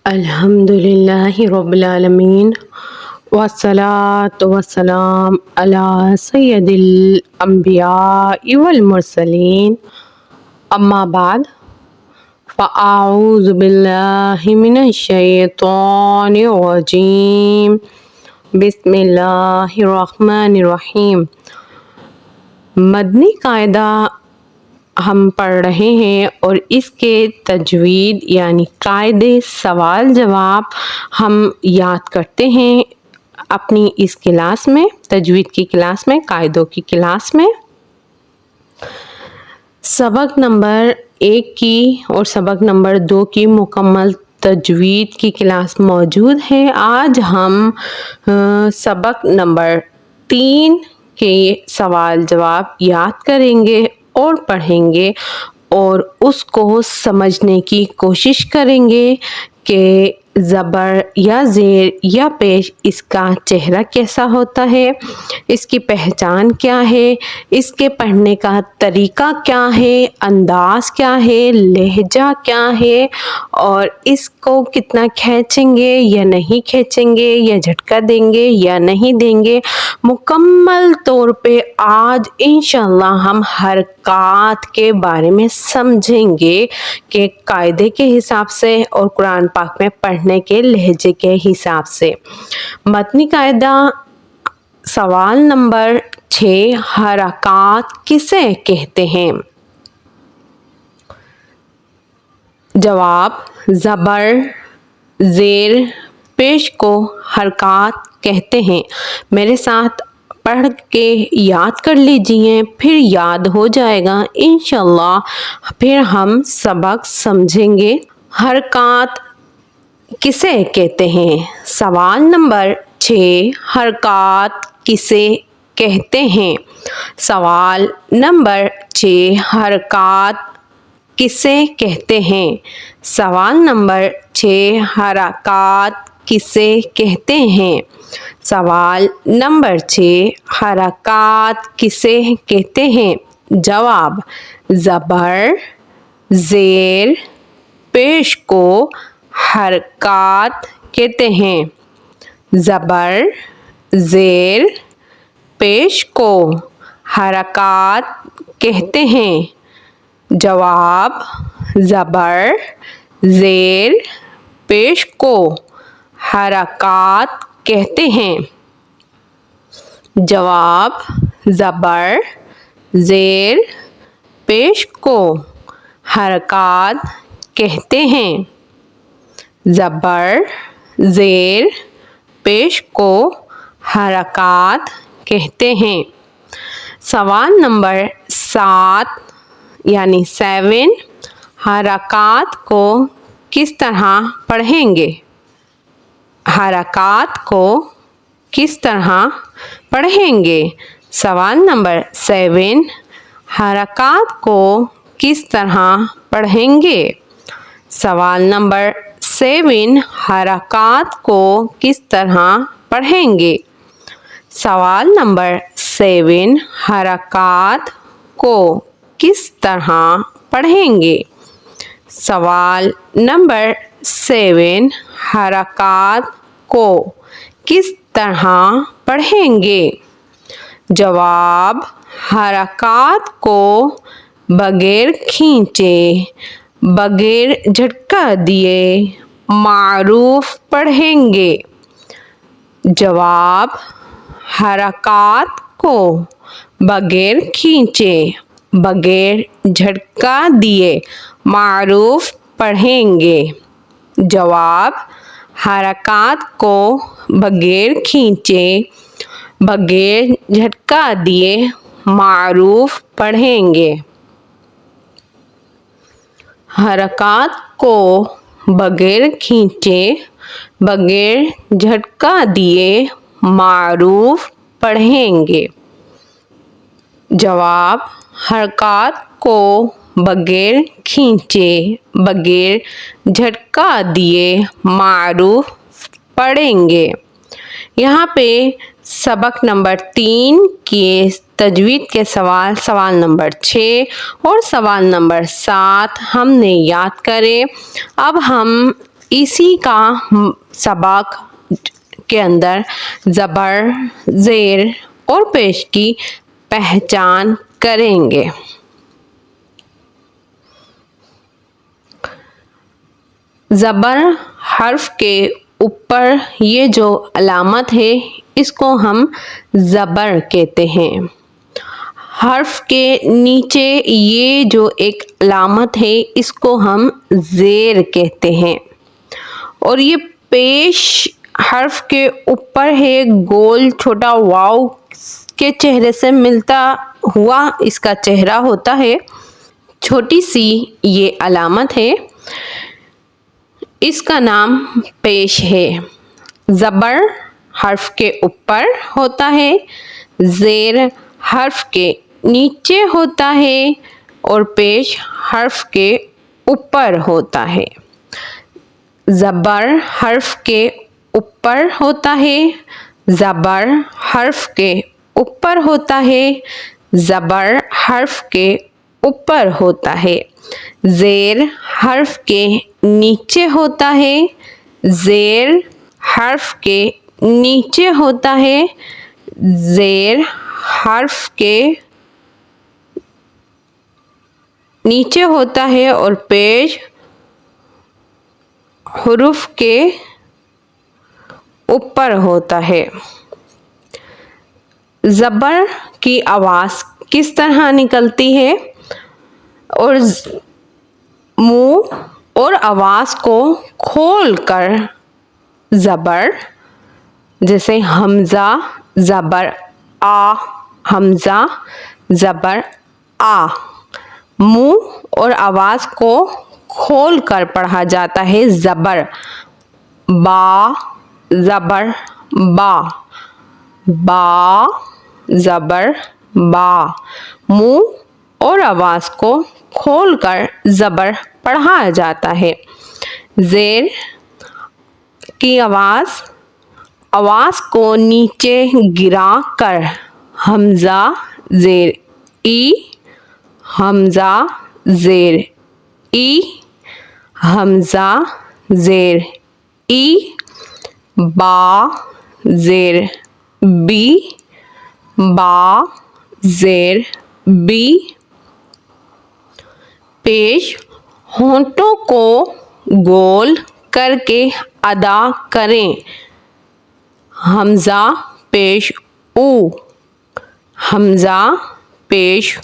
الحمدللہ رب العالمین والصلاة والسلام علی سید الانبیاء والمرسلین اما بعد فاعوذ باللہ من الشیطان الرجیم بسم اللہ الرحمن الرحیم۔ مدنی قاعدہ ہم پڑھ رہے ہیں اور اس کے تجوید یعنی قاعدے سوال جواب ہم یاد کرتے ہیں اپنی اس کلاس میں، تجوید کی کلاس میں، قاعدوں کی کلاس میں۔ سبق نمبر 1 کی اور سبق نمبر 2 کی مکمل تجوید کی کلاس موجود ہے۔ آج ہم سبق نمبر 3 کے سوال جواب یاد کریں گے اور پڑھیں گے اور اس کو سمجھنے کی کوشش کریں گے کہ زبر یا زیر یا پیش اس کا چہرہ کیسا ہوتا ہے، اس کی پہچان کیا ہے، اس کے پڑھنے کا طریقہ کیا ہے، انداز کیا ہے، لہجہ کیا ہے اور اس کو کتنا کھینچیں گے یا نہیں کھینچیں گے یا جھٹکا دیں گے یا نہیں دیں گے۔ مکمل طور پہ آج انشاءاللہ ہم حرکات کے بارے میں سمجھیں گے کہ قاعدے کے حساب سے اور قرآن پاک میں پڑھنے کے لہجے کے حساب سے۔ متنی قاعدہ سوال نمبر 6، حرکات کسے کہتے ہیں؟ جواب: زبر، زیر، پیش کو حرکات کہتے ہیں۔ میرے ساتھ پڑھ کے یاد کر لیجئے، پھر یاد ہو جائے گا انشاءاللہ، پھر ہم سبق سمجھیں گے۔ حرکات کسے کہتے ہیں؟ سوال نمبر 6، حرکات کسے کہتے ہیں؟ سوال نمبر 6، حرکات کسے کہتے ہیں؟ سوال نمبر 6، حرکات کسے کہتے ہیں؟ سوال نمبر 6، حرکات کسے کہتے ہیں؟ جواب: زبر، زیر، پیش کو حرکات کہتے ہیں۔ زبر، زیر، پیش کو حرکات کہتے ہیں۔ جواب: زبر، زیر، پیش کو حرکات کہتے ہیں۔ جواب: زبر، زیر، پیش کو حرکات کہتے ہیں۔ زبر، زیر، پیش کو حرکات کہتے ہیں۔ سوال نمبر 7 یعنی 7، حرکات کو کس طرح پڑھیں گے؟ حرکات کو کس طرح پڑھیں گے؟ سوال نمبر 7، حرکات کو کس طرح پڑھیں گے؟ سوال نمبر 7، حرکات کو کس طرح پڑھیں گے؟ سوال نمبر 7، حرکات کو کس طرح پڑھیں گے؟ سوال نمبر 7، حرکات کو کس طرح پڑھیں گے؟ جواب: حرکات کو بغیر کھینچے، بغیر جھٹکا دیے معروف پڑھیں گے۔ جواب: حرکات کو بغیر کھینچے، بغیر جھٹکا دیے معروف پڑھیں گے۔ جواب: حرکات کو بغیر کھینچے، بغیر جھٹکا دیے معروف پڑھیں گے۔ حرکات کو بغیر کھینچے، بغیر جھٹکا دیے معروف پڑھیں گے۔ جواب: حرکات کو بغیر کھینچے، بغیر جھٹکا دیے معروف پڑھیں گے۔ یہاں پہ سبق نمبر 3 کے تجوید کے سوال نمبر 6 اور سوال نمبر 7 ہم نے یاد کرے۔ اب ہم اسی کا سبق کے اندر زبر، زیر اور پیش کی پہچان کریں گے۔ زبر حرف کے اوپر یہ جو علامت ہے اس کو ہم زبر کہتے ہیں۔ حرف کے نیچے یہ جو ایک علامت ہے اس کو ہم زیر کہتے ہیں، اور یہ پیش حرف کے اوپر ہے، گول چھوٹا واو کے چہرے سے ملتا ہوا اس کا چہرہ ہوتا ہے، چھوٹی سی یہ علامت ہے، اس کا نام پیش ہے۔ زبر حرف کے اوپر ہوتا ہے، زیر حرف کے نیچے ہوتا ہے اور پیش حرف کے اوپر ہوتا ہے۔ زبر حرف کے اوپر ہوتا ہے، زبر حرف کے اوپر ہوتا ہے، زبر حرف کے اوپر ہوتا ہے، زیر حرف کے نیچے ہوتا ہے، زیر حرف کے نیچے ہوتا ہے، زیر حرف کے نیچے ہوتا ہے اور پیش حروف کے اوپر ہوتا ہے۔ زبر کی آواز کس طرح نکلتی ہے اور منہ اور آواز کو کھول کر زبر، جیسے حمزہ زبر آ، حمزہ زبر آ، منہ اور آواز کو کھول کر پڑھا جاتا ہے زبر با، زبر با، با زبر با، منہ اور آواز کو کھول کر زبر پڑھا جاتا ہے۔ زیر کی آواز کو نیچے گرا کر حمزہ زیر ای، حمزہ زیر ای، حمزہ زیر ای، با زیر بی، با زیر بی۔ پیش ہونٹوں کو گول کر کے ادا کریں، حمزہ پیش او، حمزہ پیش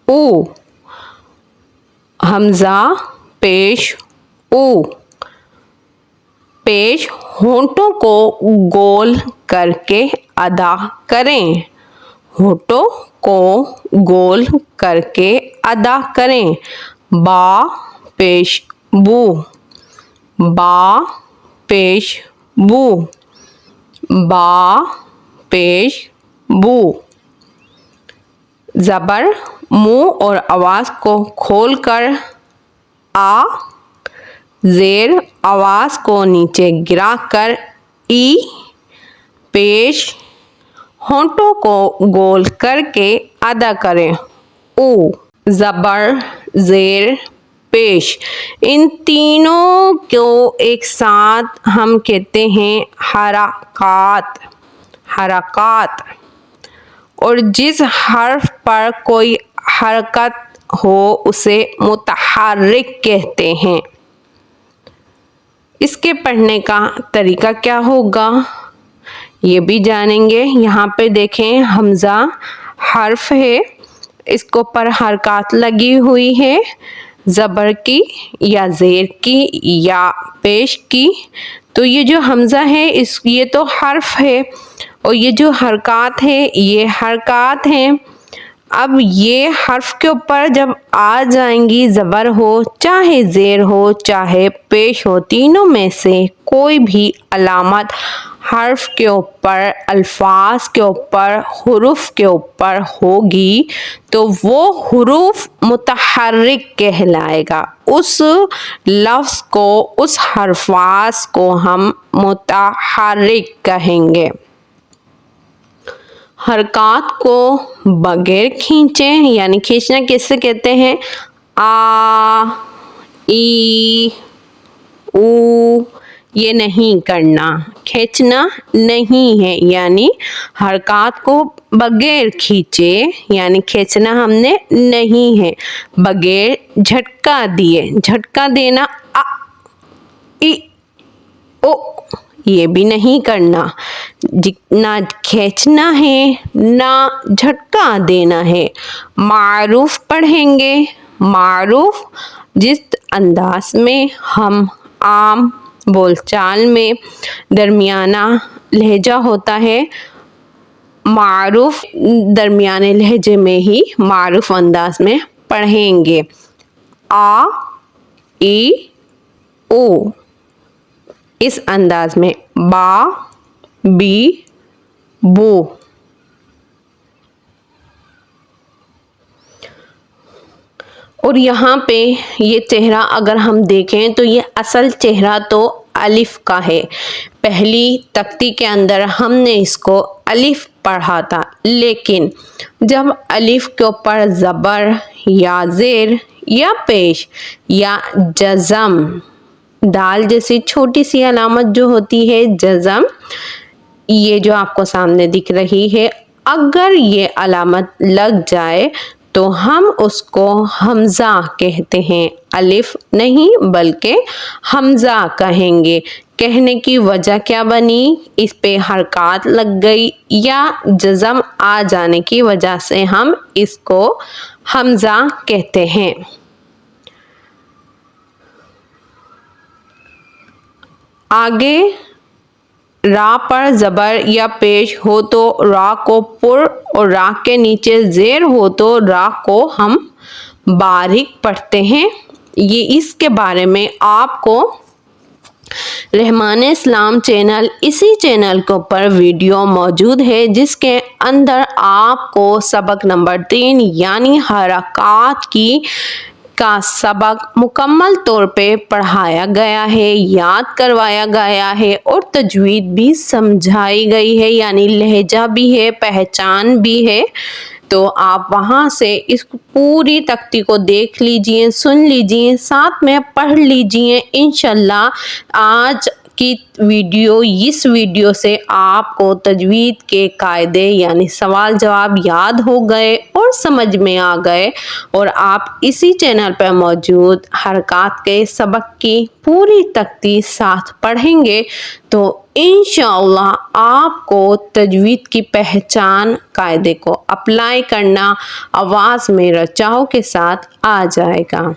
او، حمزہ پیش او۔ پیش ہونٹوں کو گول کر کے ادا کریں، ہونٹوں کو گول کر کے ادا کریں، با پیش بو، با پیش بو، با پیش بو۔ زبر منہ اور آواز کو کھول کر آ، زیر آواز کو نیچے گرا کر ای، پیش ہونٹوں کو گول کر کے ادا کریں او۔ زبر زیر پیش، ان تینوں کو ایک ساتھ ہم کہتے ہیں حرکات، حرکات، اور جس حرف پر کوئی حرکت ہو اسے متحرک کہتے ہیں۔ اس کے پڑھنے کا طریقہ کیا ہوگا یہ بھی جانیں گے۔ یہاں پہ دیکھیں حمزہ حرف ہے، اس کو پر حرکات لگی ہوئی ہے، زبر کی یا زیر کی یا پیش کی، تو یہ جو حمزہ ہے یہ تو حرف ہے، اور یہ جو حرکات ہے یہ حرکات ہیں۔ اب یہ حرف کے اوپر جب آ جائیں گی، زبر ہو چاہے زیر ہو چاہے پیش ہو، تینوں میں سے کوئی بھی علامت حرف کے اوپر، الفاظ کے اوپر، حروف کے اوپر ہوگی تو وہ حروف متحرک کہلائے گا، اس لفظ کو، اس حرفاظ کو ہم متحرک کہیں گے۔ حرکات کو بغیر کھینچے، یعنی کھینچنا کیسے کہتے ہیں، آ، ای، او، یہ نہیں کرنا، کھینچنا نہیں ہے یعنی حرکات کو بغیر کھینچے، یعنی کھینچنا ہم نے نہیں ہے، بغیر جھٹکا دیے، جھٹکا دینا ا ای او یہ بھی نہیں کرنا، نہ کھینچنا ہے نہ جھٹکا دینا ہے۔ معروف پڑھیں گے، معروف جس انداز میں ہم عام بول چال میں درمیانہ لہجہ ہوتا ہے، معروف درمیانے لہجے میں ہی معروف انداز میں پڑھیں گے۔ آ ای او اس انداز میں، با بی بو۔ اور یہاں پہ یہ چہرہ اگر ہم دیکھیں تو یہ اصل چہرہ تو الف کا ہے، پہلی تختی کے اندر ہم نے اس کو الف پڑھا تھا، لیکن جب الف کے اوپر زبر یا زیر یا پیش یا جزم، دال جیسی چھوٹی سی علامت جو ہوتی ہے جزم، یہ جو آپ کو سامنے دکھ رہی ہے، اگر یہ علامت لگ جائے تو ہم اس کو حمزہ کہتے ہیں، الف نہیں بلکہ حمزہ کہیں گے۔ کہنے کی وجہ کیا بنی؟ اس پہ حرکات لگ گئی یا جزم آ جانے کی وجہ سے ہم اس کو حمزہ کہتے ہیں۔ آگے را پر زبر یا پیش ہو تو را کو پر اور را کے نیچے زیر ہو تو را کو ہم باریک پڑھتے ہیں۔ یہ اس کے بارے میں آپ کو رحمان اسلام چینل، اسی چینل کے اوپر ویڈیو موجود ہے جس کے اندر آپ کو سبق نمبر 3 یعنی حرکات کا سبق مکمل طور پہ پڑھایا گیا ہے، یاد کروایا گیا ہے اور تجوید بھی سمجھائی گئی ہے، یعنی لہجہ بھی ہے، پہچان بھی ہے۔ تو آپ وہاں سے اس پوری تختی کو دیکھ لیجئے، سن لیجئے، ساتھ میں پڑھ لیجئے۔ انشاءاللہ آج کی ویڈیو، اس ویڈیو سے آپ کو تجوید کے قاعدے یعنی سوال جواب یاد ہو گئے اور سمجھ میں آ گئے، اور آپ اسی چینل پر موجود حرکات کے سبق کی پوری تختی ساتھ پڑھیں گے تو انشاءاللہ آپ کو تجوید کی پہچان، قاعدے کو اپلائی کرنا آواز میں رچاؤ کے ساتھ آ جائے گا۔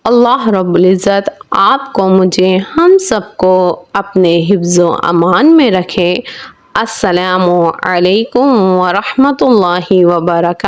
اللہ رب العزت آپ کو، مجھے، ہم سب کو اپنے حفظ و امان میں رکھے۔ السلام علیکم ورحمۃ اللہ وبرکاتہ۔